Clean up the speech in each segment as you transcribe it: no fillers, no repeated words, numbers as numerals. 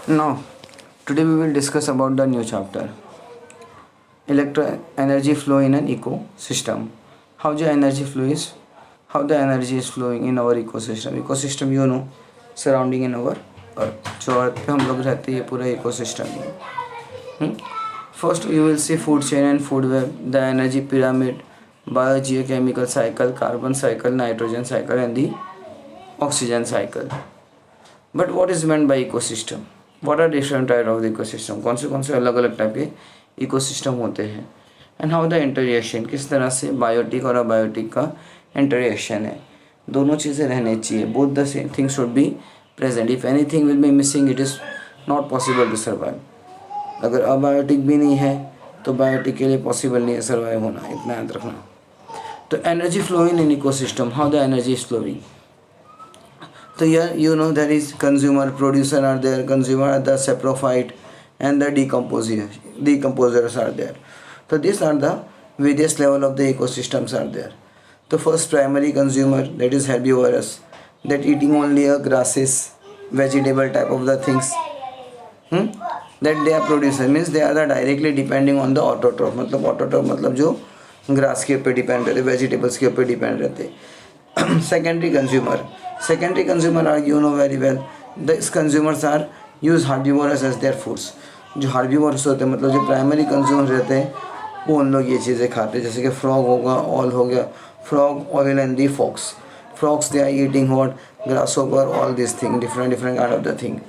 Now, today we will discuss about the new chapter electro energy flow in an ecosystem. How the energy flow is, how the energy is flowing in our ecosystem. Ecosystem you know surrounding in our earth. जो अर्थ पे हम लोग रहते हैं ये पूरा ecosystem ही है. First you will see food chain and food web, the energy pyramid, biogeochemical cycle, carbon cycle, nitrogen cycle and the oxygen cycle. But what is meant by ecosystem? What are different type of the ecosystem? कौन से अलग अलग type के ecosystem होते हैं and how the इंटररिएक्शन, किस तरह से बायोटिक और अबायोटिक का इंटररिएक्शन है. दोनों चीज़ें रहनी चाहिए. Both the same thing should be present. If anything will be missing it is not possible to survive. अगर अबायोटिक भी नहीं है तो बायोटिक के लिए पॉसिबल नहीं है सर्वाइव होना. इतना याद रखना. तो energy flowing in ecosystem, how the energy is flowing. So here you know there is consumer, producer are there, consumer are the saprophyte and the decomposers are there. So these are the various level of the ecosystems are there. The first primary consumer, that is herbivorous, that eating only grasses, vegetable type of the things. That they are producer means they are the directly depending on the autotroph. मतलब autotroph मतलब जो grass के ऊपर depend रहते, vegetables के ऊपर depend रहते. Secondary consumer are you know very well. These consumers are use herbivores as their foods. जो herbivores होते हैं मतलब जो प्राइमरी कंज्यूमर रहते हैं वो उन लोग ये चीज़ें खाते हैं. जैसे कि फ्रॉग होगा, ऑल हो गया, frog, owl and the fox. Frogs they are eating what? Grasshopper, all these things, different kind of the thing.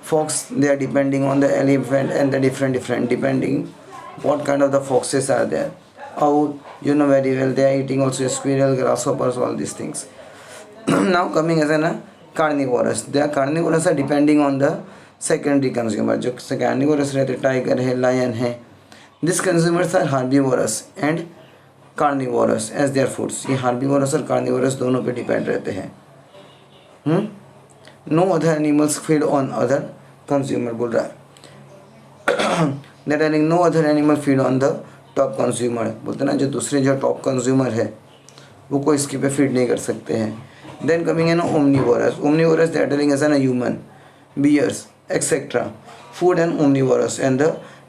Fox they are depending on the elephant and the different depending what kind of the foxes are there. Owl you know very well they are eating also squirrel, grasshoppers, all these things. Now coming as a carnivorous, they are carnivorous are depending on the secondary consumer. जो carnivorous रहते tiger है, lion है. These consumers are herbivorous and carnivorous as their foods. ये herbivorous और carnivorous दोनों पे depend रहते हैं. No other animals feed on other consumer बोल रहा है. That means no other animal feed on the top consumer. बोलते ना जो दूसरे जो top consumer है वो कोई इसके पे feed नहीं कर सकते हैं. Then coming in omnivorous. Omnivorous they are telling us a human, bears, etc. Food and omnivorous and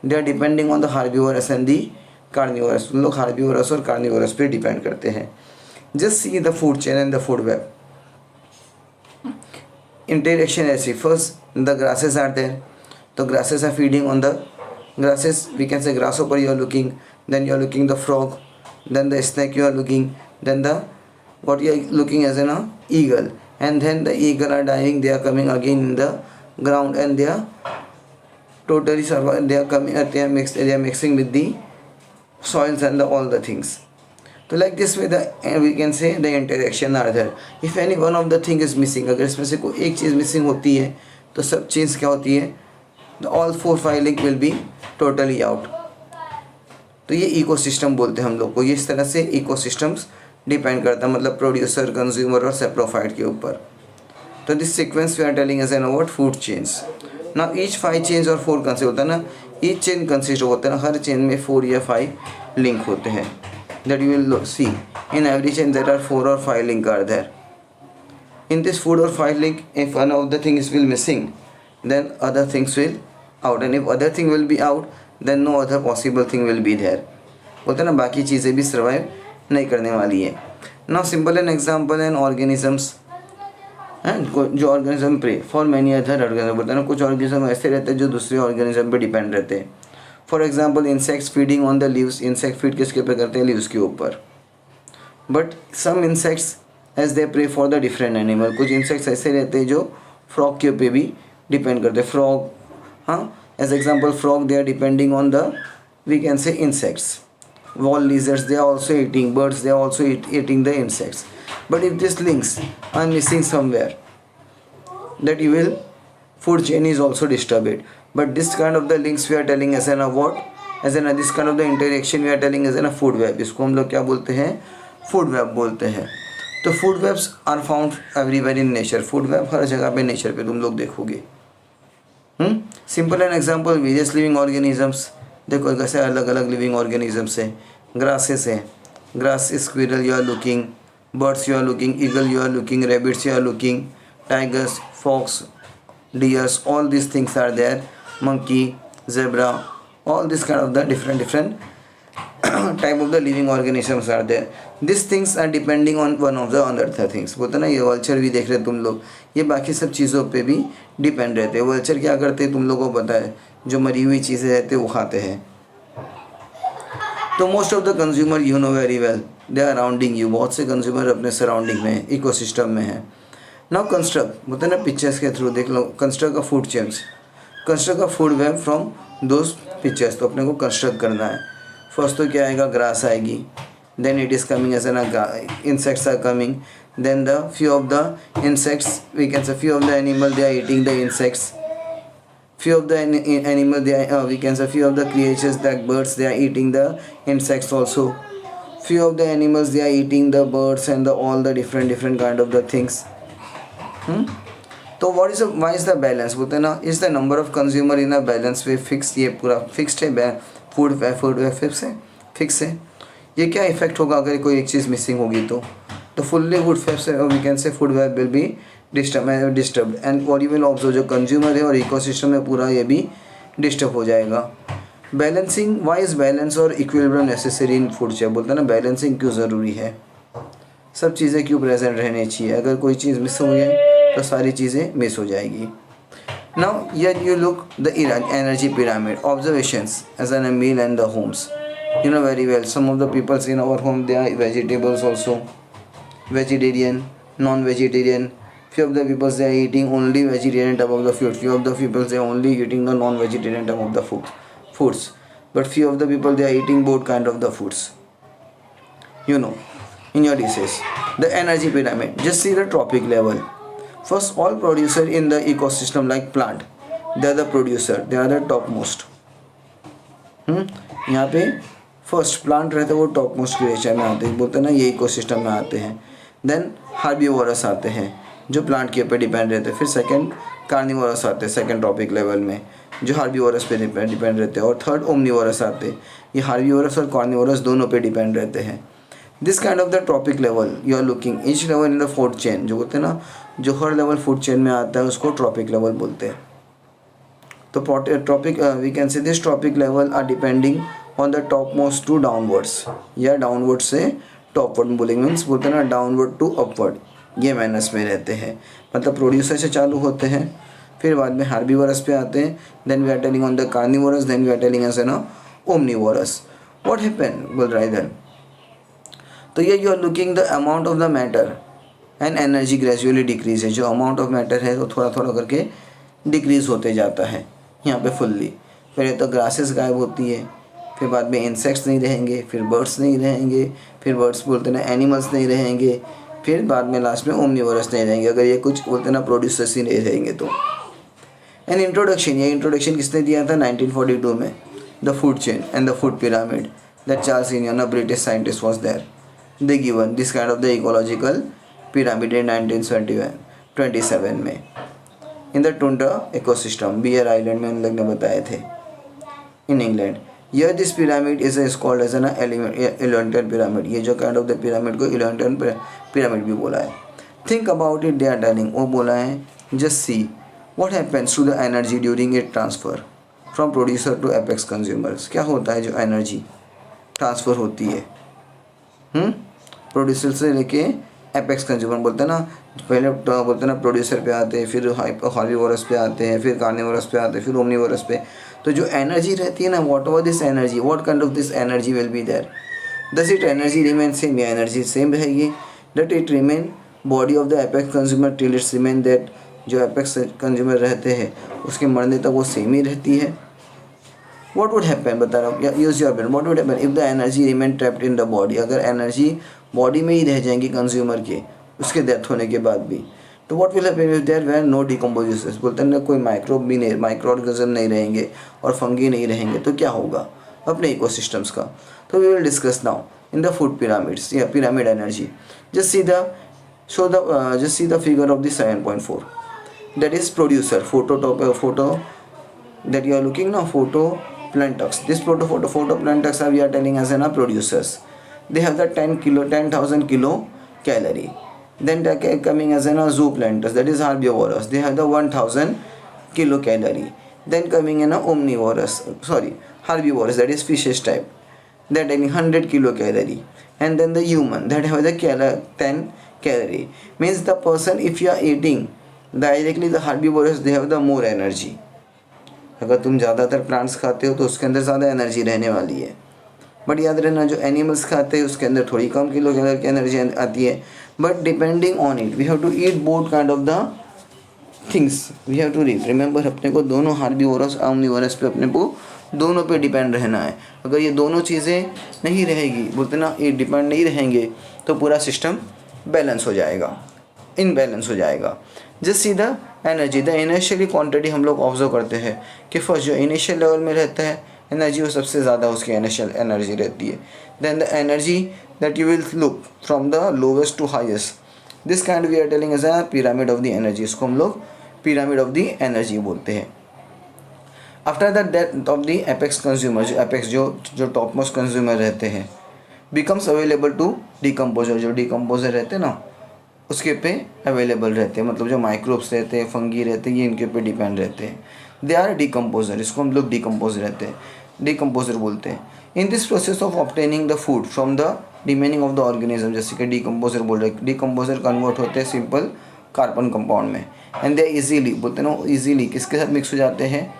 they are depending on the herbivorous and the carnivorous. उन लोग herbivorous और carnivorous पे depend करते हैं. Just see the food chain and the food web. Interaction ऐसी. First the grasses are there. The grasses are feeding on the grasses. We can say grasshopper you are looking. Then you are looking the frog. Then the snake you are looking. Then the what you are looking as an eagle, and then the eagle are dying, they are coming again in the ground and they are totally survive. They are coming, they are mixing with the soils and all the things. So like this way we can say the interaction are there. If any one of the thing is missing, अगर इसमें से कोई एक चीज़ missing होती है तो सब चीज़ क्या होती है, all 4-5 link will be totally out. तो ये इकोसिस्टम बोलते हैं हम लोग को. ये इस तरह से इकोसिस्टम्स डिपेंड करता है मतलब प्रोड्यूसर, कंज्यूमर और सेप्रोफाइट के ऊपर. तो this sequence we are telling as an about food chains. Now each 5 chains और 4 कंसिस्ट होता है ना. ईच चेन कंसिस्ट होता है ना, हर चेन में 4 या 5 लिंक होते हैं. That you will see in every chain there are 4 or 5 link are there. In this 4 or 5 link if one of the thing is will missing then other things will out, and if other thing will be out then no other possible thing will be there. बोलते हैं ना बाकी चीज़ें भी survive नहीं करने वाली है. Now simple an example an organisms जो organism prey for many other organism. बोलते हैं ना कुछ ऑर्गेनिज्म ऐसे रहते हैं जो दूसरे ऑर्गेनिज्म पे डिपेंड रहते हैं. For example insects feeding on the leaves. Insect feed किसके ऊपर करते हैं, लीव्स के ऊपर. But some insects as they prey for the different animal. कुछ इंसेक्ट्स ऐसे रहते हैं जो फ्रॉग के ऊपर भी डिपेंड करते हैं. फ्रॉग, हाँ, as example frog they are depending on the we can say insects. Wall lizards they are also eating, birds they are also eating the insects. But if these links are missing somewhere, that you will food chain is also disturbed. But this kind of the links we are telling as an what, as an this kind of the interaction we are telling as an a food web. इसको हम लोग क्या बोलते हैं, food web बोलते हैं. तो food webs are found everywhere in nature. food web हर जगह पे नेचर पे तुम लोग देखोगे. Simple an example various living organisms. देखो कैसे अलग अलग लिविंग ऑर्गेनिजम्स है. ग्रासेस है, grass squirrel you are looking, birds you are looking, eagle you are looking, rabbits you are looking, tigers, fox, deers, all these things are there, monkey, zebra, all this kind of the different type of the living organisms are there. These things are depending on one of the other things. बोलते ना ये vulture भी देख रहे तुम लोग, ये बाकी सब चीज़ों पे भी डिपेंड रहते हैं. वल्चर क्या करते हैं तुम लोगों को पता है, जो मरी हुई चीज़ें रहती है वो खाते हैं. तो most of the consumer you know very well, they are arounding you. बहुत से कंज्यूमर अपने सराउंडिंग में, इकोसिस्टम में है. नाउ कंस्ट्रक्ट, बोलते ना पिक्चर्स के थ्रू देख लो, कंस्ट्रक्ट का फूड चेन्स, कंस्ट्रक्ट का food web from those pictures. तो अपने को कंस्ट्रक्ट करना है. फर्स्ट तो क्या आएगा, ग्रास आएगी. Then it is coming as an insects are coming. Then the few of the insects, we can say few of the animal they are eating the insects. Few of the animal they are, we can say few of the creatures like birds, they are eating the insects also. Few of the animals they are eating the birds and the all the different kind of the things. तो what is the, why is the balance बोलते हैं ना, is the number of consumer in a balance way fixed. ये पूरा fixed है, food fix है. ये क्या इफेक्ट होगा अगर कोई एक चीज़ मिसिंग होगी तो fully food we can say food web will be disturb and what you will observe, जो कंज्यूमर है और इकोसिस्टम है पूरा ये भी डिस्टर्ब हो जाएगा. बैलेंसिंग, वाई इज़ बैलेंस और equilibrium necessary in food chain. बोलते हैं ना बैलेंसिंग क्यों ज़रूरी है, सब चीज़ें क्यों प्रेजेंट रहनी चाहिए. अगर कोई चीज़ मिस हो जाए तो सारी चीज़ें मिस हो जाएगी. Now here you look the energy pyramid observations as an a meal and the homes. You know very well, some of the peoples in our home they are vegetables also, vegetarian, non-vegetarian. Few of the people they are eating only vegetarian type of the food. Few of the people they are only eating the non-vegetarian type of the foods. But few of the people they are eating both kind of the foods. You know, in your dishes, the energy pyramid. Just see the trophic level. First, all producer in the ecosystem like plant, they are the producer. They are the topmost. यहाँ पे first plant रहते हैं वो top most creature में आते हैं, बोलते हैं ना ये इकोसिस्टम में आते हैं. देन हार्बीवोरस आते हैं जो प्लांट के ऊपर डिपेंड रहते हैं. फिर सेकंड कार्निवोरस आते हैं सेकंड टॉपिक लेवल में, जो हार्बीवोरस पे डिपेंड रहते हैं. और थर्ड ओमनीवोरस आते हैं, ये हार्बीवोरस और कार्निवोरस दोनों पे डिपेंड रहते हैं. This kind of the topic level you are looking each level in the food chain. जो बोलते हैं ना जो हर लेवल फूड चेन में आता है उसको ट्रॉपिक लेवल बोलते हैं. तो trophic we can say this trophic level are depending on the top most to downwards, या डाउनवर्ड से टॉपवर्ड बोलेंगे. मीन्स बोलते हैं ना डाउनवर्ड टू अपवर्ड, ये माइनस में रहते हैं. मतलब प्रोड्यूसर से चालू होते हैं, फिर बाद में हार्बीवोरस पे आते हैं. Then we are telling on the carnivores, then we are telling as an omnivores. What happen बोल रहा है इधर. तो ये you are looking the amount of the matter and energy gradually decrease है. जो अमाउंट ऑफ मैटर है वो थोड़ा थोड़ा करके डिक्रीज होते जाता है यहाँ पे फुल्ली. पहले तो ग्रासेस गायब होती है, फिर बाद में इंसेक्ट्स नहीं रहेंगे, फिर बर्ड्स नहीं रहेंगे, फिर बर्ड्स बोलते ना एनिमल्स नहीं रहेंगे, फिर बाद में लास्ट में ओमनीवोरस नहीं रहेंगे अगर ये कुछ बोलते ना प्रोड्यूसर्स ही नहीं रहेंगे तो. एंड इंट्रोडक्शन, ये इंट्रोडक्शन किसने दिया था 1942 में, the food chain and the food pyramid. That Charles लिनियन, a British scientist was there. They given this kind of the ecological pyramid in 1927 में in the tundra ecosystem, bear island में उन लोग ने बताए थे in England. Here this pyramid is called as an Elemental pyramid. ये जो kind of the pyramid को Elemental pyramid भी बोला है. Think about it, they are telling. वो बोला है just see what happens to the energy during its transfer from producer to apex consumers. क्या होता है जो energy transfer होती है प्रोड्यूसर से लेके एपेक्स कंज्यूमर. बोलते हैं ना पहले बोलते हैं ना प्रोड्यूसर पे आते हैं, फिर हार्बीवोरस पे आते हैं, फिर कार्निवोरस पे आते हैं, फिर ओमनीवोरस पे. तो जो एनर्जी रहती है ना, what over this energy, what kind of this energy will be there. Thus it energy remain same, या एनर्जी सेम रहेगी. That it remain body of the apex consumer till its remain that. जो apex consumer रहते हैं उसके मरने तक वो same ही रहती है. व्हाट वुड हैपन, बता रहा हूँ, use your brain. What would happen if the energy remain trapped in the body. अगर एनर्जी बॉडी में ही रह जाएंगी कंज्यूमर के उसके डेथ होने के बाद भी, तो what will happen if there were no decomposition. बोलते हैं ना कोई माइक्रोब भी नहीं, माइक्रो ऑर्गेनिज्म नहीं रहेंगे और फंगी नहीं रहेंगे, तो क्या होगा अपने इकोसिस्टम्स का. तो we will discuss now in the food pyramids या pyramid energy. Just see the figure of the 7.4 that is producer. Photo that you are looking now, photoplankton. This photoplankton we are telling as an producers. They have the 10,000 kilo calorie. Then they are coming as an zooplankton, that is herbivorous. They have the 1,000 kilocalorie. Then coming in a herbivorous, that is fishes type, that having 100 kilocalorie. And then the human, that have the 10 calorie. Means the person, if you are eating directly the herbivorous, they have the more energy. अगर तुम ज़्यादातर plants खाते हो तो उसके अंदर ज़्यादा energy रहने वाली है. बट याद रखना, जो एनिमल्स खाते हैं उसके अंदर थोड़ी कम किलो कैलोरी की एनर्जी आती है. But depending on it we have to eat both kind of the things, we have to read. Remember, अपने को दोनों हार्बीवोरस ऑमनीवोरस पे अपने को दोनों पे डिपेंड रहना है. अगर ये दोनों चीज़ें नहीं रहेगी, बोलते ना, ये डिपेंड नहीं रहेंगे तो पूरा सिस्टम बैलेंस हो जाएगा, इनबैलेंस हो जाएगा. Just see the energy, the initially quantity हम लोग ऑब्जर्व करते हैं कि फर्स्ट जो इनिशियल लेवल में रहता है एनर्जी, वो सबसे ज़्यादा उसकी इनिशियल एनर्जी रहती है. Then the energy that you will look from the lowest to highest, this kind we are telling as a pyramid of the energy. इसको हम लोग पिरामिड ऑफ द एनर्जी बोलते हैं. After the death of the apex consumer, जो apex जो top most consumer रहते हैं, becomes available to decomposer, जो डिकम्पोजर रहते हैं ना उसके पे अवेलेबल रहते हैं. मतलब जो माइक्रोब्स रहते हैं, फंगी रहते हैं, ये इनके ऊपर डिपेंड रहते हैं. दे आर डिकम्पोजर, इसको हम लोग डिकम्पोजर बोलते हैं. In this process of obtaining the food from the remaining of the organism, जैसे कि डिकम्पोजर बोल रहे हैं, डिकम्पोजर कन्वर्ट होते हैं सिंपल कार्बन कंपाउंड में. एंड दे इजीली, बोलते हैं ना, इजीली किसके साथ मिक्स हो जाते हैं,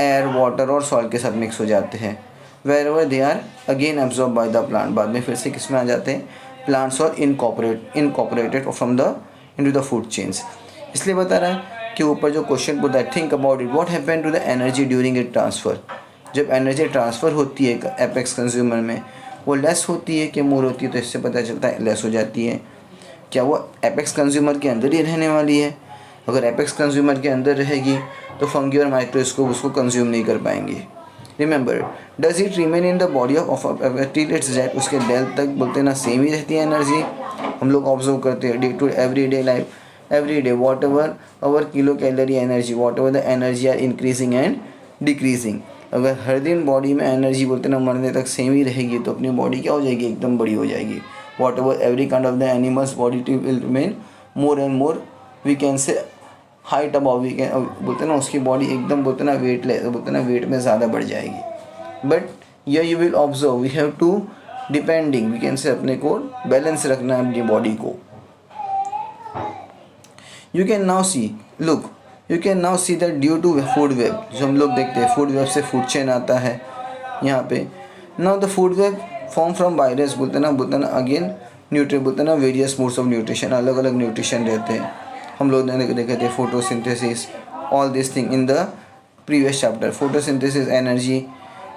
एयर, वाटर और सॉइल के साथ मिक्स हो जाते हैं. Wherever they are again absorb by the plant, बाद में फिर से किस में आ जाते हैं, प्लांट्स और incorporated from the into the food chains. इसलिए बता रहा है कि ऊपर जो क्वेश्चन पूछा है, think about it, what happen to the energy during it transfer. जब एनर्जी ट्रांसफ़र होती है एपेक्स कंज्यूमर में, वो लेस होती है कि मोर होती है, तो इससे पता चलता है लेस हो जाती है. क्या वो एपेक्स कंज्यूमर के अंदर ही रहने वाली है? अगर एपेक्स कंज्यूमर के अंदर रहेगी तो फंगी और माइक्रोस्कोप उसको कंज्यूम नहीं कर पाएंगे. Remember, does it remain in the body of till it's death, उसके डेथ तक बोलते हैं ना सेम ही रहती है एनर्जी. हम लोग ऑब्जर्व करते हैं day to every day life, every day whatever our kilo calorie energy, whatever the energy are increasing and decreasing. अगर हर दिन बॉडी में एनर्जी बोलते ना मरने तक सेम ही रहेगी तो अपनी बॉडी क्या हो जाएगी, एकदम बड़ी हो जाएगी. Whatever every kind of the animals body will remain more and more, we can say height about, we can बोलते ना उसकी बॉडी एकदम बोलते ना वेटलेस, बोलते ना वेट में ज़्यादा बढ़ जाएगी. बट ये you will observe, we have to depending, we can say अपने को बैलेंस रखना है अपनी बॉडी को. You can now see, look, you can now see that due to food web, जो हम लोग देखते हैं फूड वेब से फूड चेन आता है यहाँ पे. Now the food web form from virus, बोलते ना अगेन न्यूट्रिय, बोलते ना वेरियस मोड्स ऑफ न्यूट्रिशन, अलग अलग न्यूट्रिशन रहते हैं. हम लोग ने देखे थे photosynthesis, all this thing in the previous chapter. Photosynthesis, energy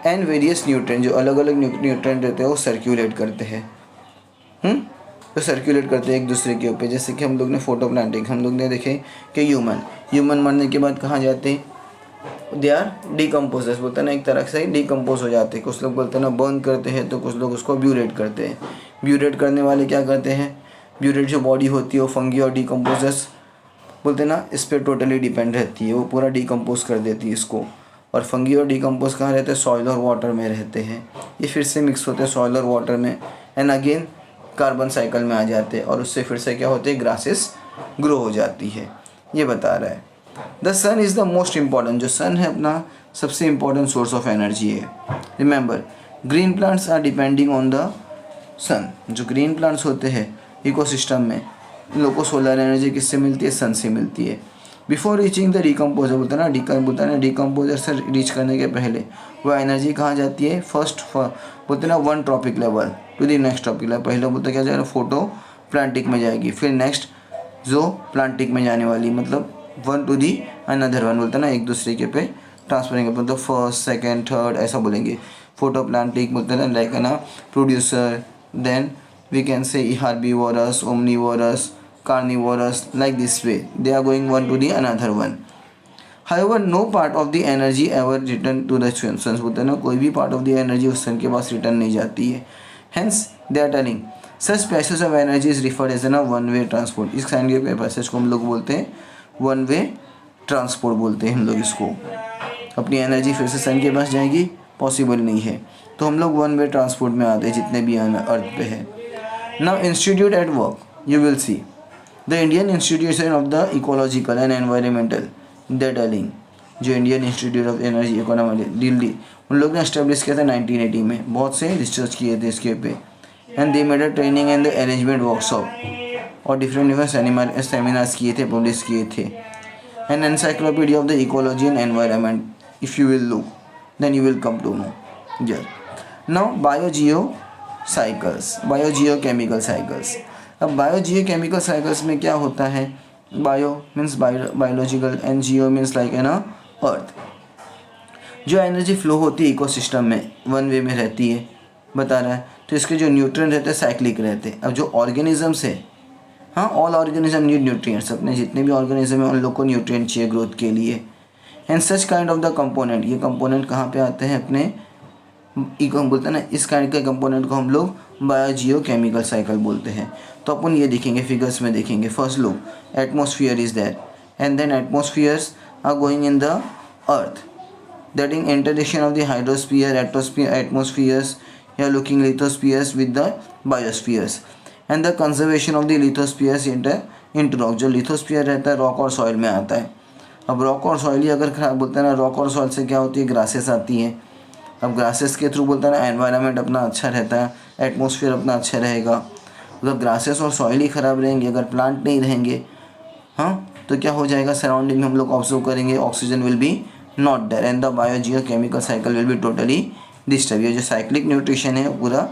and various nutrient, जो अलग अलग न्यूट्रिएंट रहते हैं वो सर्कुलेट करते हैं, तो सर्कुलेट करते हैं एक दूसरे के ऊपर. जैसे कि हम लोग ने फोटो प्लांटिंग, हम लोग ने देखे कि ह्यूमन मरने के बाद कहाँ जाते हैं, दे आर डिकम्पोजर्स, बोलते हैं ना एक तरह से डिकम्पोज हो जाते हैं. कुछ लोग बोलते हैं ना बर्न करते हैं, तो कुछ लोग उसको ब्यूरेट करते हैं. ब्यूरेट करने वाले क्या करते हैं, ब्यूरेट जो बॉडी होती है वो फंगी और डिकम्पोजर्स बोलते हैं ना इस पर टोटली डिपेंड रहती है, वो पूरा डिकम्पोज कर देती है इसको. और फंगी और डिकम्पोज कहाँ रहते हैं, सॉइल और वाटर में रहते हैं. ये फिर से मिक्स होते हैं सॉइल और वाटर में, एंड अगेन कार्बन साइकिल में आ जाते हैं, और उससे फिर से क्या होते हैं, ग्रासेस ग्रो हो जाती है. ये बता रहा है. The sun is the most important, जो सन है अपना सबसे इम्पॉर्टेंट सोर्स ऑफ एनर्जी है. Remember, green plants are depending on the sun. जो ग्रीन प्लांट्स होते हैं इकोसिस्टम में, इन लोगों को सोलर एनर्जी किससे मिलती है, सन से मिलती है. बिफोर रीचिंग द डिकम्पोजर, बोलता है ना डिकम्पोजर से रीच करने के पहले वह एनर्जी कहाँ जाती है, फर्स्ट बोलते ना one trophic level to the next trophic level. पहले बोलते क्या जाएगा, फोटो प्लांटिक में जाएगी, फिर नेक्स्ट जो प्लांटिक में जाने वाली, मतलब one to the another one, बोलते ना एक दूसरे के पे ट्रांसफर करेंगे, मतलब फर्स्ट सेकेंड थर्ड ऐसा बोलेंगे. फोटो प्लांटिक बोलते ना लाइक है ना producer, then we can say herbivorous, omnivorous, carnivorous, like this way they are going one to the another one. However, no part of the energy ever return to the sun. बोलते हैं ना कोई भी part of the energy उस sun के पास return नहीं जाती है. Hence they are telling such passage of energy is referred as a one way transport. इस kind के passage को हम लोग बोलते हैं one way transport बोलते हैं हम लोग इसको. अपनी एनर्जी फिर से sun के पास जाएगी, पॉसिबल नहीं है, तो हम लोग वन वे ट्रांसपोर्ट में आते हैं जितने भी अर्थ पे है. Now institute at work, you will see the Indian Institution of the Ecological and Environmental, they're telling जो Indian institute of energy economy Delhi, उन लोग ने इस्टेब्लिश किया था 1980 में। बहुत से रिसर्च किए थे इसके पे। And they made a training and the arrangement workshop और डिफरेंट सेमिनार्स किए थे, पब्लिश किए थे। An encyclopaedia of the ecology and environment, if you will look then you will come to know. यर now biogeo cycles, biogeochemical cycles. अब biogeochemical cycles में क्या होता है? Bio means biological and geo means like है ना अर्थ। जो energy flow होती है इकोसिस्टम में वन वे में रहती है, बता रहा है। तो इसके जो न्यूट्रिएंट रहते हैं साइक्लिक रहते हैं। अब जो ऑर्गेनिजम्स है, हाँ ऑल ऑर्गेनिज्म नीड न्यूट्रिएंट्स, अपने जितने भी ऑर्गेनिज्म है उन लोग को न्यूट्रिएंट चाहिए ग्रोथ के लिए। And such kind of the component, ये कंपोनेंट कहाँ पे आते हैं? अपने इको बोलते हैं ना, इस काइंड के कंपोनेंट को हम लोग बायोजियोकेमिकल साइकिल बोलते हैं। तो अपन ये देखेंगे, फिगर्स में देखेंगे। First look, atmosphere is there and then atmospheres are going in the earth, that in interaction of the hydrosphere, atmospheres, you are looking lithospheres with the biospheres and the conservation of the lithospheres into rock। जो lithosphere रहता है rock और soil में आता है। अब rock और soil ही अगर खराब बोलते हैं ना, रॉक और सॉइल से क्या होती है? ग्रासेस आती हैं। अब ग्रासेस के थ्रू बोलते हैं ना एनवायरनमेंट अपना अच्छा रहता है, एटमॉस्फेयर अपना अच्छा रहेगा। अगर ग्रासेस और सॉइल ही ख़राब रहेंगे, अगर प्लांट नहीं रहेंगे, हाँ तो क्या हो जाएगा? सराउंडिंग में हम लोग ऑब्जर्व करेंगे oxygen will be not there and the biogeochemical cycle will be totally disturb. ये जो साइक्लिक न्यूट्रिशन है पूरा,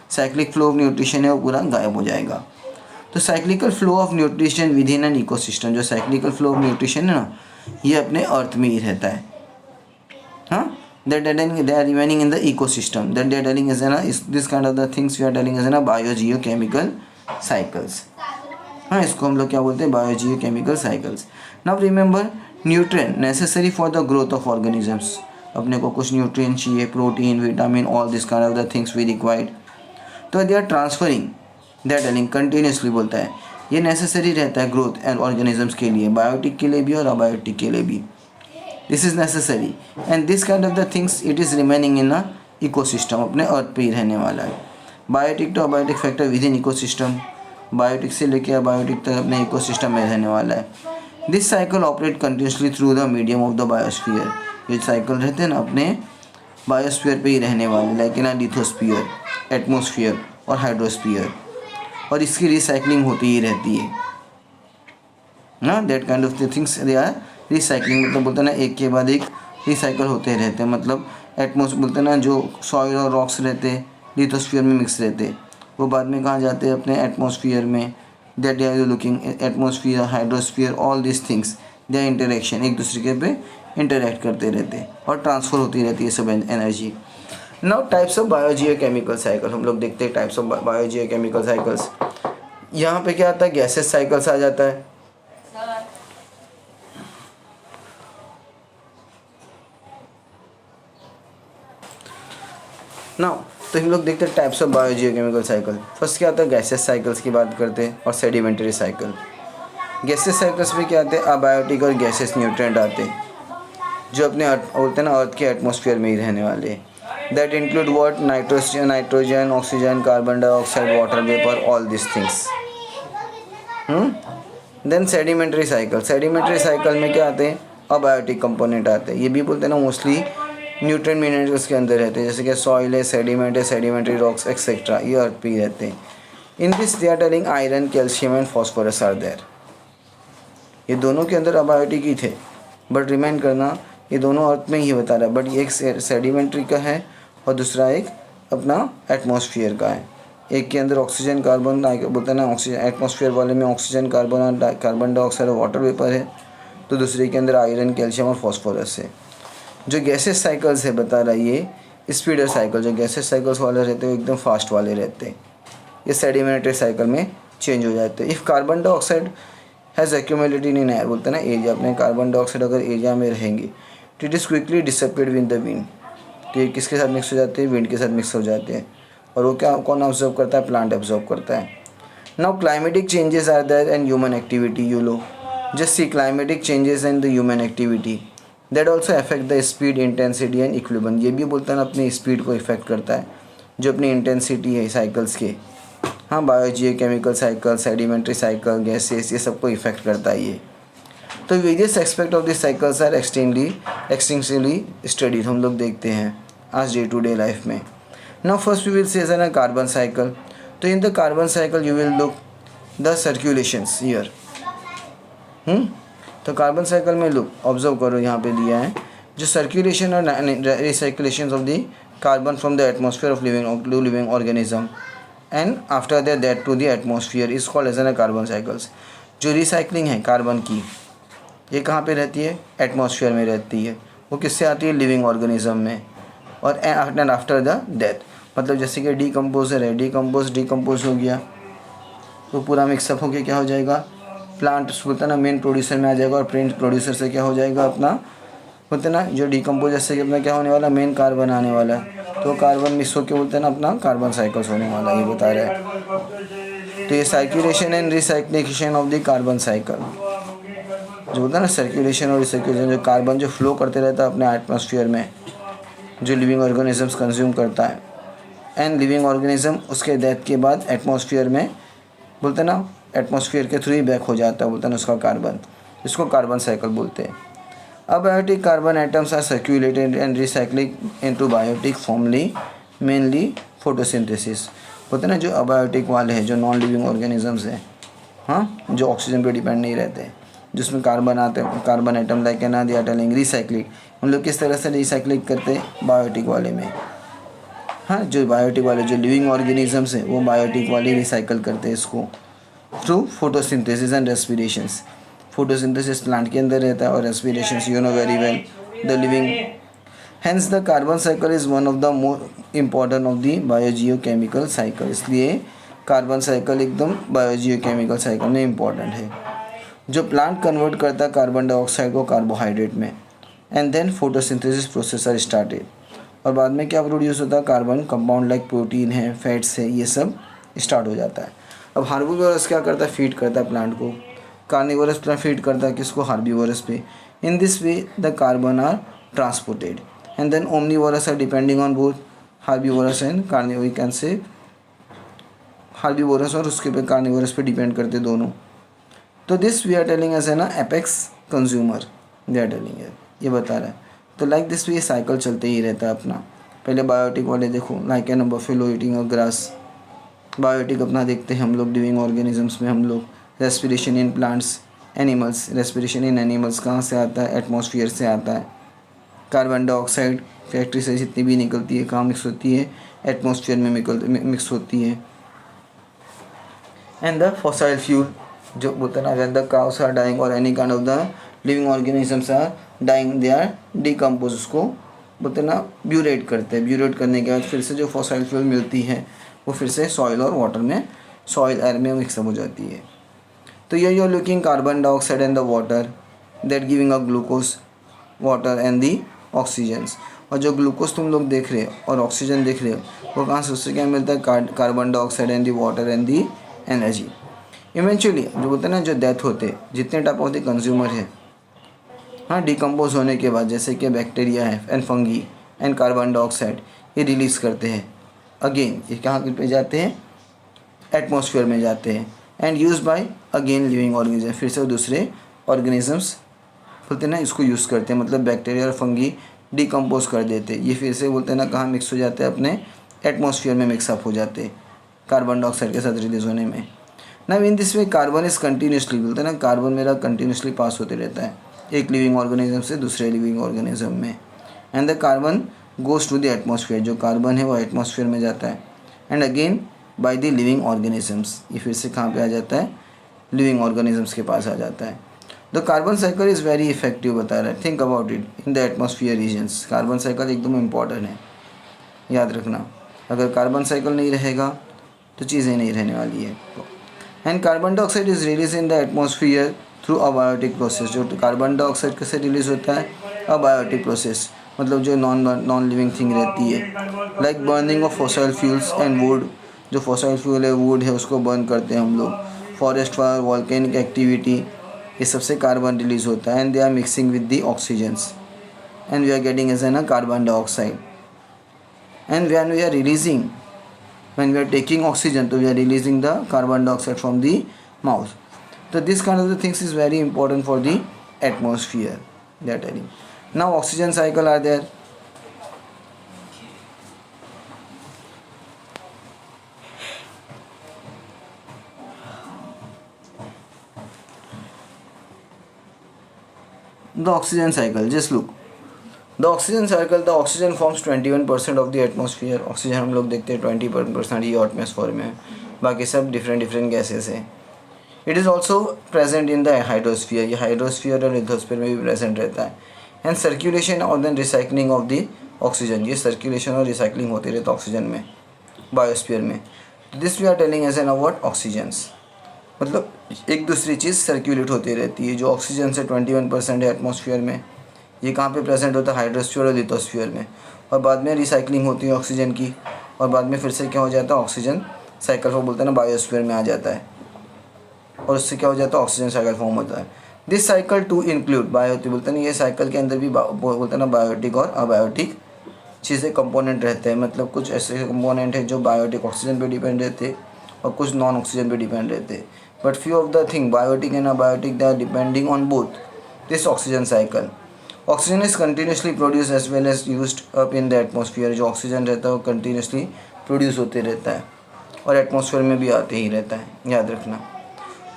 साइक्लिक फ्लो ऑफ न्यूट्रिशन है वो पूरा गायब हो जाएगा। तो cyclical flow of nutrition with in an ecosystem, जो साइक्लिकल फ्लो ऑफ न्यूट्रिशन है ना, ये अपने अर्थ में ही रहता है। हाँ that they are remaining in the ecosystem, that they are telling is this kind of the things we are telling is biogeochemical cycles। हाँ इसको हम लोग क्या बोलते हैं? Biogeochemical cycles. Now remember, nutrient necessary for the growth of organisms. अपने को कुछ न्यूट्रिएंट चाहिए, protein, vitamin, all this kind of the things we required. तो they are transferring, they are telling continuously बोलता है ये नेसेसरी रहता है ग्रोथ एंड ऑर्गेनिजम्स के लिए, बायोटिक के लिए भी और अबायोटिक के लिए भी। This is necessary and this kind of the things it is remaining in a ecosystem, अपने अर्थ पे ही रहने वाला है। Biotic to abiotic factor within ecosystem, biotic से लेकर अबायोटिक तक अपने इकोसिस्टम में रहने वाला है। This cycle operate continuously through the medium of the biosphere. ये साइकिल रहते हैं ना अपने बायोस्फीयर पे ही रहने वाले, लाइक इन लिथोस्फीयर, एटमॉस्फेयर और हाइड्रोस्फीयर, और इसकी रिसाइकलिंग होती ही रहती है ना। That kind of the things they are recycling, मतलब बोलते हैं ना एक के बाद एक रिसाइकल होते रहते हैं। मतलब एटमॉस्फेयर बोलते हैं ना, जो सॉइल और रॉक्स रहते हैं लिथोस्फीयर में मिक्स रहते, वो बाद में कहाँ जाते हैं? अपने एटमॉस्फेयर में। That they are looking atmosphere, hydrosphere, all this things they interaction, एक दूसरे के पे इंटरेक्ट करते रहते और ट्रांसफ़र होती रहती है सब energy. Now types of biogeochemical cycle हम लोग देखते हैं। टाइप्स ऑफ बायोजियोकेमिकल साइकिल्स, यहाँ पे क्या आता है? गैसेस साइकिल्स आ जाता है। नाउ तो हम लोग देखते हैं types of biogeochemical cycle. First क्या आता है? गैसेस साइकिल्स की बात करते हैं और सेडिमेंट्री साइकिल। गैसेस साइकिल्स में क्या आते हैं? अबायोटिक और गैसेस न्यूट्रिएंट आते हैं जो अपने बोलते हैं ना अर्थ के एटमॉस्फेयर में ही रहने वाले। That include what? Nitrogen, oxygen, carbon dioxide, water vapour, all this things. Then sedimentary cycle. Sedimentary cycle में क्या आते हैं? अबायोटिक कंपोनेंट आते हैं। ये भी बोलते हैं ना मोस्टली न्यूट्रिएंट मिनरल्स के अंदर रहते हैं, जैसे कि सॉइल है, सेडिमेंट्री रॉक्स एक्सेट्रा, ये अर्थ पे ही रहते हैं। In this they are telling iron, calcium and phosphorus are there. ये दोनों के अंदर अबायोटिक ही थे, बट रिमाइंड करना ये दोनों अर्थ में ही बता रहा है, बट ये एक सेडिमेंट्री का है और दूसरा एक अपना एटमॉस्फेयर का है। एक के अंदर ऑक्सीजन, कार्बन बोलते हैं ना, ऑक्सीजन एटमॉस्फेयर वाले में ऑक्सीजन, कार्बन डाइऑक्साइड और वाटर वेपर है, तो दूसरे के अंदर आयरन, कैल्शियम और फॉस्फोरस है। जो गैसेस साइकिल्स है बता रहा है ये स्पीडर साइकिल, जो गैसेस साइकिल्स वाले रहते हैं एकदम फास्ट वाले रहते हैं, ये सेडिमेंट्री साइकिल में चेंज हो जाते हैं। If carbon dioxide has accumulated in air, बोलते हैं ना एरिया, अपने कार्बन डाइऑक्साइड अगर एरिया में रहेंगे तो it is quickly disappeared with the wind. तो ये किसके साथ मिक्स हो जाते हैं? विंड के साथ मिक्स हो जाते हैं। और वो क्या कौन ऑब्जर्व करता है? प्लांट ऑब्जर्व करता है। Now climatic changes are there and human activity. You'll just see climatic changes and the human activity that also affect the speed, intensity and equilibrium. ये भी बोलता है ना अपनी स्पीड को इफेक्ट करता है, जो अपनी इंटेंसिटी है साइकिल्स के। हाँ biogeochemical cycle, sedimentary cycle, gases, ये सबको इफेक्ट करता है ये। तो various aspect of this cycles are extensively studied, हम लोग देखते हैं आज डे टू डे लाइफ में. Now first we will see as an carbon cycle. तो in the carbon cycle you will look the circulations here. तो carbon cycle में look observe करो, यहाँ पे दिया है जो सर्कुलेशन और recirculation of the carbon from the atmosphere of living organism and after that to the atmosphere is called as an carbon cycles. जो रिसाइकलिंग है कार्बन की, ये कहाँ पे रहती है? एटमॉस्फेयर में रहती है. वो किससे आती है? लिविंग ऑर्गेनिज्म में. और एंड आफ्टर द डेथ, मतलब जैसे कि डीकम्पोजर है, डिकम्पोज हो गया तो पूरा मिक्सअप होकर क्या हो जाएगा? प्लांट बोलते ना मेन प्रोड्यूसर में आ जाएगा, और प्रिंट प्रोड्यूसर से क्या हो जाएगा? अपना बोलते ना जो डिकम्पोजर से अपना क्या होने वाला? मेन कार्बन आने वाला है. तो कार्बन मिक्स होकर बोलते हैं ना अपना कार्बन साइकिल्स होने वाला, ये बता रहा है. तो ये circulation and recycling of the carbon cycle जो होता है ना, सर्कुलेशन और रिसाइक्लेशन, जो कार्बन जो फ्लो करते रहता है अपने एटमॉस्फेयर में, जो लिविंग ऑर्गेनिजम्स कंज्यूम करता है, एंड लिविंग ऑर्गेनिज्म उसके डेथ के बाद एटमॉस्फेयर में बोलते हैं ना, एटमॉस्फेयर के थ्रू ही बैक हो जाता है, बोलते हैं ना उसका कार्बन, इसको कार्बन साइकिल बोलते हैं. Abiotic carbon items are circulated and recycling into biotic formally mainly photosynthesis. बोलते हैं ना जो अबायोटिक वाले हैं, जो नॉन लिविंग ऑर्गेनिजम्स हैं, हाँ, जो ऑक्सीजन पे डिपेंड नहीं रहते हैं, जिसमें कार्बन आते हैं, carbon item like an they are telling recycling. हम लोग किस तरह से रिसाइक्लिंग करते हैं? बायोटिक वाले में. हाँ, जो बायोटिक वाले जो लिविंग ऑर्गेनिजम्स हैं वो बायोटिक वाले रिसाइकल करते हैं इसको through photosynthesis and respirations. Photosynthesis plant के अंदर रहता है और respirations you know very well the living. Hence the carbon cycle is one of the more important of the biogeochemical cycle. इसलिए कार्बन साइकिल एकदम बायोजियोकेमिकल साइकिल में important है. जो प्लांट कन्वर्ट करता है कार्बन डाइऑक्साइड को कार्बोहाइड्रेट में, and then photosynthesis process are started. और बाद में क्या प्रोड्यूस होता है? कार्बन कंपाउंड लाइक प्रोटीन है, फैट्स है, ये सब स्टार्ट हो जाता है. अब हार्बीवोरस क्या करता है? फीड करता है प्लांट को. कार्निवोरस प्लांट फीड करता है किसको? हार्बीवोरस पे. In this way the carbon are transported and then omnivorous are depending on both herbivorous and carnivorous. We can say herbivorous और उसके पे कार्निवोरस पे डिपेंड करते दोनों. तो this we are telling as an apex consumer, we are telling है, ये बता रहा है. तो लाइक दिस वे साइकिल चलते ही रहता है अपना. पहले बायोटिक वाले देखो, like an buffalo eating a grass. Biotic अपना देखते हैं हम लोग लिविंग ऑर्गेनिजम्स में. हम लोग respiration in plants, animals. Respiration in animals कहाँ से आता है? एटमॉस्फेयर से आता है. कार्बन डाइऑक्साइड फैक्ट्री से जितनी भी निकलती है कहाँ मिक्स होती है? एटमॉस्फेयर में मिक्स होती है. एंड द फॉसाइल फ्यूल जो बोलते हैं ना, when the cows are dying और any kind of the living organisms are dying, they are decompose. उसको बोलते हैं ना ब्यूरेट करते हैं. ब्यूरेट करने के बाद फिर से जो फॉसाइल फ्यूल मिलती है वो फिर से सॉइल और वाटर में, सॉइल एयर में मिक्सअप हो जाती है. तो ये you are looking carbon dioxide and the water that giving a glucose, water and the oxygens. और जो ग्लूकोज तुम लोग देख रहे हो और ऑक्सीजन देख रहे हो वो कहाँ से? उससे क्या मिलता है? Carbon dioxide and the water and the energy. Eventually जो बोलते हैं ना, जो डेथ होते जितने टाइप ऑफ द कंज्यूमर है, हाँ, डिकम्पोज होने के बाद जैसे कि बैक्टीरिया है and fungi and carbon dioxide, ये रिलीज़ करते हैं. अगेन ये कहाँ पे जाते हैं? एटमॉस्फेयर में जाते हैं and use by again living organism. फिर से दूसरे ऑर्गेनिजम्स बोलते हैं ना इसको यूज़ करते हैं, मतलब बैक्टीरिया और फंगी डिकम्पोज कर देते. ये फिर से बोलते हैं ना कहाँ मिक्स हो जाते हैं? अपने एटमॉस्फेयर में मिक्सअप हो जाते हैं कार्बन डाइऑक्साइड के साथ रिलीज होने में. ना इन this way carbon is continuously, बोलते हैं ना कार्बन मेरा कंटिन्यूसली पास होते रहता है एक लिविंग ऑर्गेनिज्म से दूसरे लिविंग ऑर्गेनिज्म में. And the carbon goes to the atmosphere. जो कार्बन है वो एटमॉस्फेयर में जाता है and again by the living organisms. ये फिर से कहाँ पे आ जाता है? लिविंग ऑर्गेनिजम्स के पास आ जाता है. The carbon cycle is very effective बता रहा है. Think about it in the atmosphere reasons. Carbon cycle एकदम इम्पॉर्टेंट है, याद रखना. अगर कार्बन साइकिल नहीं रहेगा तो चीज़ें नहीं रहने वाली है. And carbon dioxide is release in the atmosphere through abiotic process. जो कार्बन डाइऑक्साइड कैसे रिलीज होता है? अबायोटिक प्रोसेस, मतलब जो नॉन लिविंग थिंग रहती है, like burning of fossil fuels and would. जो फॉसिल फ्यूल है, वुड है, उसको बर्न करते हैं हम लोग. फॉरेस्ट फायर, वॉल्केनिक एक्टिविटी, ये सबसे कार्बन रिलीज होता है. And they are mixing with the oxygens and we are getting as an carbon dioxide. And when we are releasing, when we are taking oxygen, so we are releasing the carbon dioxide from the mouth. So this kind of the things is very important for the atmosphere, they are telling. Now oxygen cycle are there. The oxygen cycle, just look. The oxygen cycle, the oxygen forms 21% of the atmosphere. Oxygen हम लोग देखते हैं 20% ही atmosphere में है, बाकी सब different gases है. It is also present in the hydrosphere, ये हाइड्रोस्फीयर और लिथोस्फीयर में भी प्रेजेंट रहता है. एंड सर्कुलेशन और then recycling of the oxygen, ये सर्कुलेशन और रिसाइकलिंग होती रहता है ऑक्सीजन में बायोस्फीयर में. This we are telling as an award oxygens, मतलब एक दूसरी चीज़ सर्कुलेट होती रहती है. जो ऑक्सीजन से 21% है एटमॉस्फेयर में, ये कहाँ पे प्रेजेंट होता है? हाइड्रोस्फीयर और लिथोस्फीयर में. और बाद में रिसाइकलिंग होती है ऑक्सीजन की, और बाद में फिर से क्या हो जाता है? ऑक्सीजन साइकिल फॉर्म बोलते हैं ना, बायोस्फीयर में आ जाता है, और उससे क्या हो जाता है? ऑक्सीजन साइकिल फॉर्म होता है. This cycle to include biotic, बोलते हैं ना, ये साइकिल के अंदर भी बोलते हैं ना बायोटिक और अबायोटिक चीज़ें कंपोनेंट रहते हैं. मतलब कुछ ऐसे कंपोनेंट है जो बायोटिक ऑक्सीजन पे डिपेंड रहते हैं और कुछ नॉन ऑक्सीजन पे डिपेंड रहते हैं. But few of the thing biotic and abiotic they are depending on both this oxygen cycle. Oxygen is continuously produce as well as used up in the atmosphere. जो oxygen रहता है वो continuously produce होते रहता है और atmosphere में भी आते ही रहता है, याद रखना.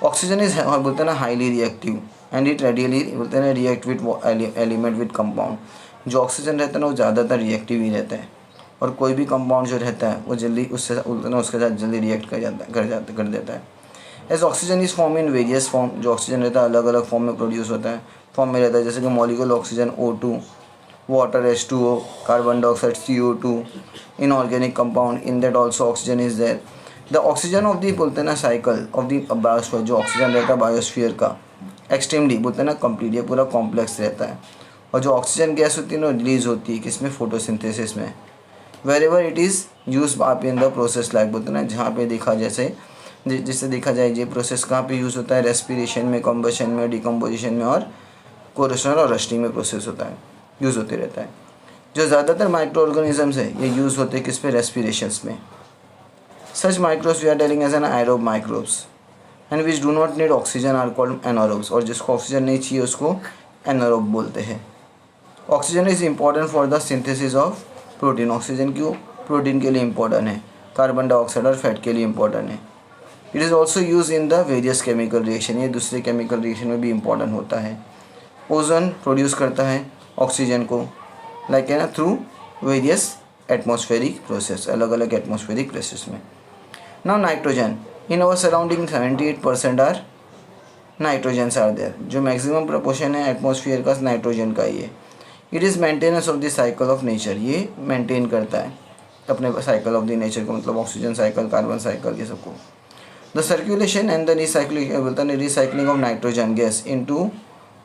ऑक्सीजन इज बोलते हैं ना highly reactive and it radially बोलते हैं ना react with element with compound. जो ऑक्सीजन रहता है ना वो ज़्यादातर रिएक्टिव ही रहता है, और कोई भी कंपाउंड जो रहता है वो जल्दी उससे बोलते हैं ना उसके साथ जल्दी रिएक्ट कर देता है. As oxygen is form in various form, जो ऑक्सीजन रहता है अलग अलग फॉर्म में प्रोड्यूस होता है, फॉर्म में रहता है. जैसे कि molecule oxygen O2, water H2O, carbon dioxide CO2, inorganic compound in that also oxygen is there. The oxygen of the बोलते हैं ना साइकिल ऑफ दी बायोस्फीयर, जो ऑक्सीजन रहता है बायोस्फीयर का एक्सट्रीमली बोलते हैं ना कंप्लीट, ये पूरा कॉम्प्लेक्स रहता है. और जो ऑक्सीजन गैस होती है ना रिलीज होती है किसमें? फोटोसिंथेसिस में. Wherever it is use up in the process like बोलते हैं ना, जहाँ पे देखा जैसे जिससे देखा जाए ये प्रोसेस कहाँ पे यूज़ होता है? रेस्पिरेशन में, कम्बशन में, डिकम्पोजिशन में और कोरोशन और रस्टिंग में प्रोसेस होता है, यूज़ होते रहता है. जो ज़्यादातर माइक्रो ऑर्गेनिजम्स है ये यूज़ होते हैं किस पे? रेस्पिरेशंस में. Such microbes we are telling as an aerobe microbes and which do not need oxygen are called anaerobes, और जिसको ऑक्सीजन नहीं चाहिए उसको एनारोब बोलते हैं. Oxygen is important for the synthesis of protein, oxygen क्यों? प्रोटीन के लिए इम्पोर्टेंट है, कार्बन डाइऑक्साइड और फैट के लिए इम्पोर्टेंट है. It is also use in the various chemical reaction, ये दूसरे केमिकल रिएक्शन में भी इम्पोर्टेंट होता है. ओजोन प्रोड्यूस करता है ऑक्सीजन को लाइक है ना थ्रू वेरियस एटमॉस्फेरिक प्रोसेस, अलग अलग एटमॉस्फेरिक प्रोसेस में. Now nitrogen in our surrounding 78% are nitrogens are there, जो मैक्सिमम प्रपोर्शन है एटमॉस्फेयर का नाइट्रोजन का ही है. It is maintenance of the cycle of nature, ये मेंटेन करता है अपने साइकिल ऑफ द नेचर को, मतलब ऑक्सीजन साइकिल, कार्बन साइकिल, ये सबको. The circulation and the recycling of nitrogen gas into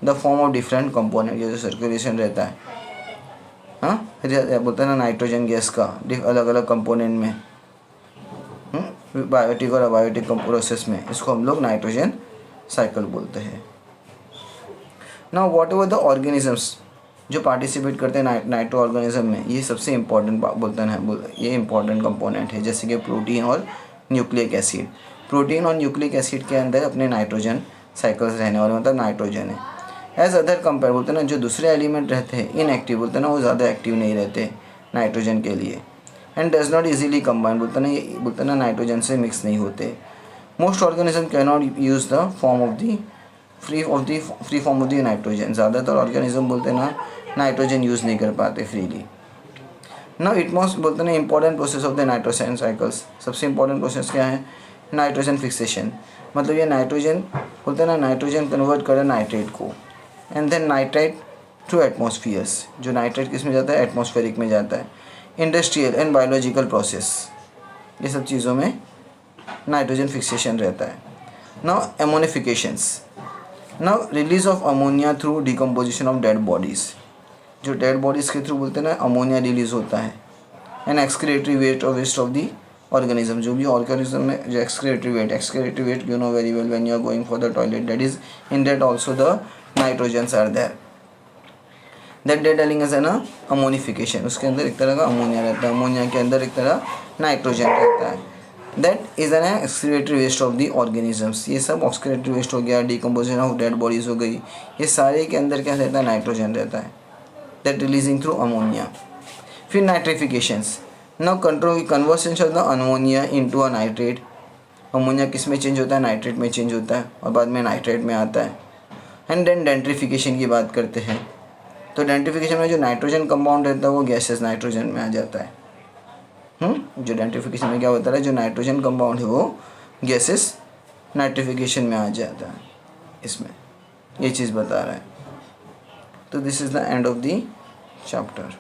the form of different component, ये जो सर्कुलेशन रहता है बोलते हैं ना नाइट्रोजन गैस का अलग अलग कंपोनेंट में, बायोटिक और अबायोटिक प्रोसेस में, इसको हम लोग नाइट्रोजन साइकिल बोलते हैं. Now what ever the organisms जो पार्टिसिपेट करते हैं नाइट्रो ऑर्गेनिज्म में, ये सबसे इम्पॉर्टेंट बोलते हैं, ये इंपॉर्टेंट कंपोनेंट है. जैसे कि प्रोटीन और न्यूक्लिक एसिड, प्रोटीन और न्यूक्लिक एसिड के अंदर अपने नाइट्रोजन साइकिल्स रहने वाले, मतलब नाइट्रोजन है. एज अदर कंपेयर बोलते हैं ना, जो दूसरे एलिमेंट रहते हैं इनएक्टिव बोलते हैं ना, वो ज़्यादा एक्टिव नहीं रहते नाइट्रोजन के लिए. And does not easily combine, बोलते हैं ना नाइट्रोजन से मिक्स नहीं होते. Most organism can not use the form of the free form of the nitrogen, ज़्यादातर ऑर्गेनिज्म बोलते हैं ना नाइट्रोजन यूज़ नहीं कर पाते फ्रीली. नाउ इट मोस्ट बोलते हैं important process of the nitrogen cycles, सबसे इंपॉर्टेंट प्रोसेस क्या है? नाइट्रोजन फिक्सेशन, मतलब ये नाइट्रोजन बोलते हैं ना नाइट्रोजन कन्वर्ट करे नाइट्रेट को, एंड देन नाइट्रेट थ्रू एटमॉस्फियर्स, जो नाइट्रेट किस में जाता है? एटमॉस्फेरिक में जाता है. इंडस्ट्रियल एंड बायोलॉजिकल प्रोसेस, ये सब चीज़ों में नाइट्रोजन फिक्सेशन रहता है. Now ammonifications, now release of ammonia through decomposition of dead bodies, जो डेड बॉडीज़ के थ्रू बोलते हैं ना अमोनिया रिलीज होता है. And excretory waste of the organism, जो भी ऑर्गेनिज्म में जो excretory waste you know very well when you are going for the toilet, that is in that also the nitrogens are there. That dead ailing है ना ammonification, उसके अंदर एक तरह का अमोनिया रहता है, अमोनिया के अंदर एक तरह नाइट्रोजन रहता है. That is an excretory waste of the organisms. ये सब ऑक्सीडेटरी वेस्ट हो गया, डिकम्पोजिशन ऑफ डेड बॉडीज़ हो गई, ये सारे के अंदर क्या रहता है, नाइट्रोजन रहता है, दैट रिलीजिंग थ्रू अमोनिया। फिर nitrifications, now control conversation of the ammonia into a nitrate. Ammonia किस में चेंज होता है, नाइट्रेट में चेंज होता है और बाद में नाइट्रेट में आता है। एंड देन डेंट्रिफिकेशन की बात करते हैं, तो डेंट्रिफिकेशन में जो नाइट्रोजन कंपाउंड रहता है वो गैसेस नाइट्रोजन में आ जाता है। जो डेंट्रिफिकेशन में क्या होता है, जो नाइट्रोजन कंपाउंड है वो गैसेस नाइट्रिफिकेशन में आ जाता है, इसमें ये चीज़ बता रहा है। तो this is the end of the chapter.